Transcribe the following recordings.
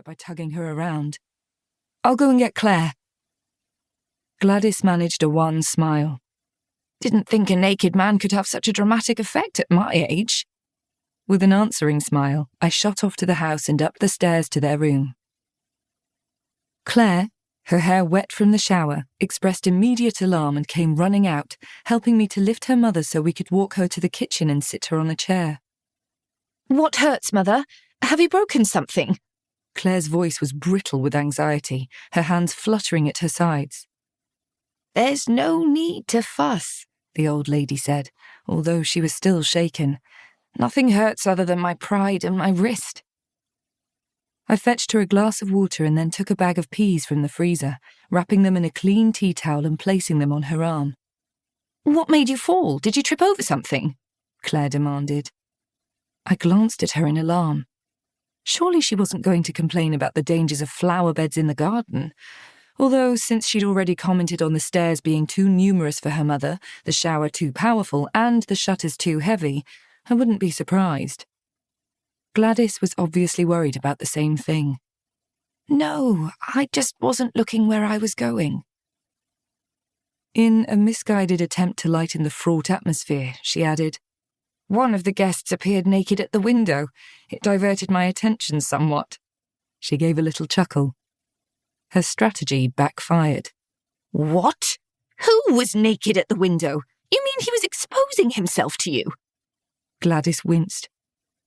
her by tugging her around. "I'll go and get Claire." Gladys managed a wan smile. "Didn't think a naked man could have such a dramatic effect at my age." With an answering smile, I shot off to the house and up the stairs to their room. Claire, her hair wet from the shower, expressed immediate alarm and came running out, helping me to lift her mother so we could walk her to the kitchen and sit her on a chair. "What hurts, Mother? Have you broken something?" Claire's voice was brittle with anxiety, her hands fluttering at her sides. "There's no need to fuss," the old lady said, although she was still shaken. "Nothing hurts other than my pride and my wrist." I fetched her a glass of water and then took a bag of peas from the freezer, wrapping them in a clean tea towel and placing them on her arm. "What made you fall? Did you trip over something?" Claire demanded. I glanced at her in alarm. Surely she wasn't going to complain about the dangers of flower beds in the garden. Although, since she'd already commented on the stairs being too numerous for her mother, the shower too powerful, and the shutters too heavy, I wouldn't be surprised. Gladys was obviously worried about the same thing. "No, I just wasn't looking where I was going." In a misguided attempt to lighten the fraught atmosphere, she added, "One of the guests appeared naked at the window. It diverted my attention somewhat." She gave a little chuckle. Her strategy backfired. "What? Who was naked at the window? You mean he was exposing himself to you?" Gladys winced.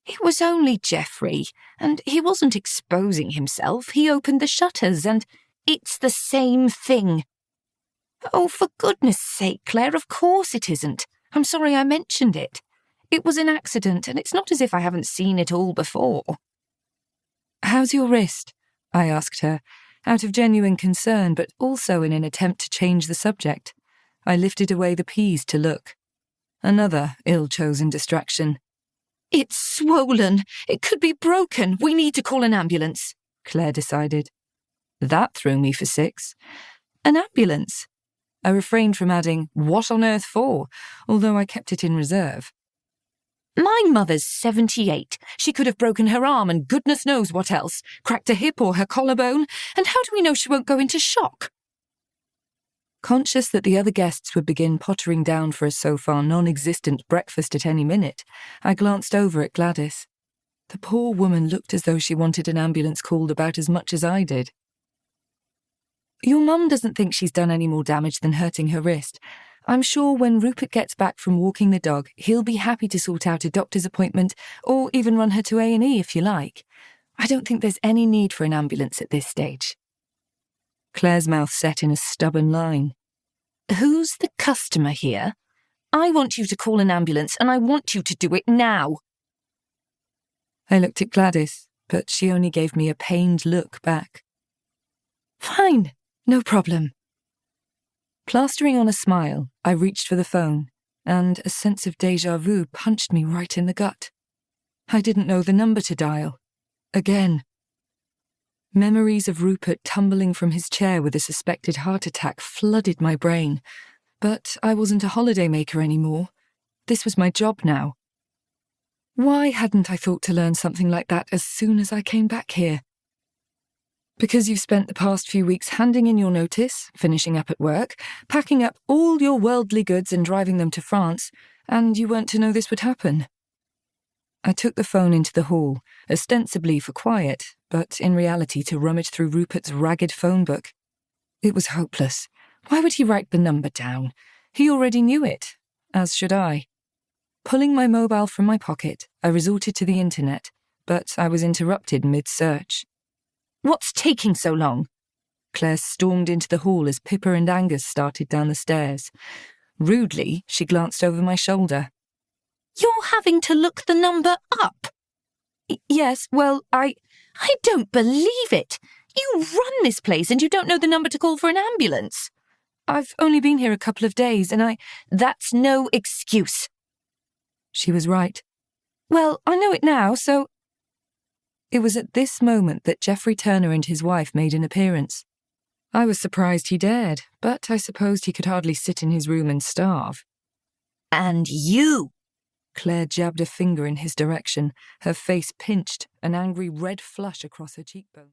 "It was only Geoffrey, and he wasn't exposing himself. He opened the shutters, and it's the same thing." "Oh, for goodness sake, Claire, of course it isn't. I'm sorry I mentioned it. It was an accident, and it's not as if I haven't seen it all before." "How's your wrist?" I asked her, out of genuine concern, but also in an attempt to change the subject. I lifted away the peas to look. Another ill-chosen distraction. "It's swollen. It could be broken. We need to call an ambulance," Claire decided. That threw me for six. An ambulance? I refrained from adding, "What on earth for?" although I kept it in reserve. "My mother's 78. She could have broken her arm and goodness knows what else, cracked a hip or her collarbone, and how do we know she won't go into shock?" Conscious that the other guests would begin pottering down for a so far non-existent breakfast at any minute, I glanced over at Gladys. The poor woman looked as though she wanted an ambulance called about as much as I did. "Your mum doesn't think she's done any more damage than hurting her wrist. I'm sure when Rupert gets back from walking the dog, he'll be happy to sort out a doctor's appointment or even run her to A&E if you like. I don't think there's any need for an ambulance at this stage." Claire's mouth set in a stubborn line. "Who's the customer here? I want you to call an ambulance, and I want you to do it now." I looked at Gladys, but she only gave me a pained look back. "Fine, no problem." Plastering on a smile, I reached for the phone, and a sense of déjà vu punched me right in the gut. I didn't know the number to dial. Again. Memories of Rupert tumbling from his chair with a suspected heart attack flooded my brain. But I wasn't a holidaymaker anymore. This was my job now. Why hadn't I thought to learn something like that as soon as I came back here? Because you've spent the past few weeks handing in your notice, finishing up at work, packing up all your worldly goods and driving them to France, and you weren't to know this would happen. I took the phone into the hall, ostensibly for quiet, but in reality to rummage through Rupert's ragged phone book. It was hopeless. Why would he write the number down? He already knew it, as should I. Pulling my mobile from my pocket, I resorted to the internet, but I was interrupted mid-search. "What's taking so long?" Claire stormed into the hall as Pippa and Angus started down the stairs. Rudely, she glanced over my shoulder. "You're having to look the number up?" Yes, well, I don't believe it. You run this place and you don't know the number to call for an ambulance. I've only been here a couple of days and That's no excuse." She was right. "Well, I know it now, so..." It was at this moment that Geoffrey Turner and his wife made an appearance. I was surprised he dared, but I supposed he could hardly sit in his room and starve. "And you!" Claire jabbed a finger in his direction, her face pinched, an angry red flush across her cheekbone.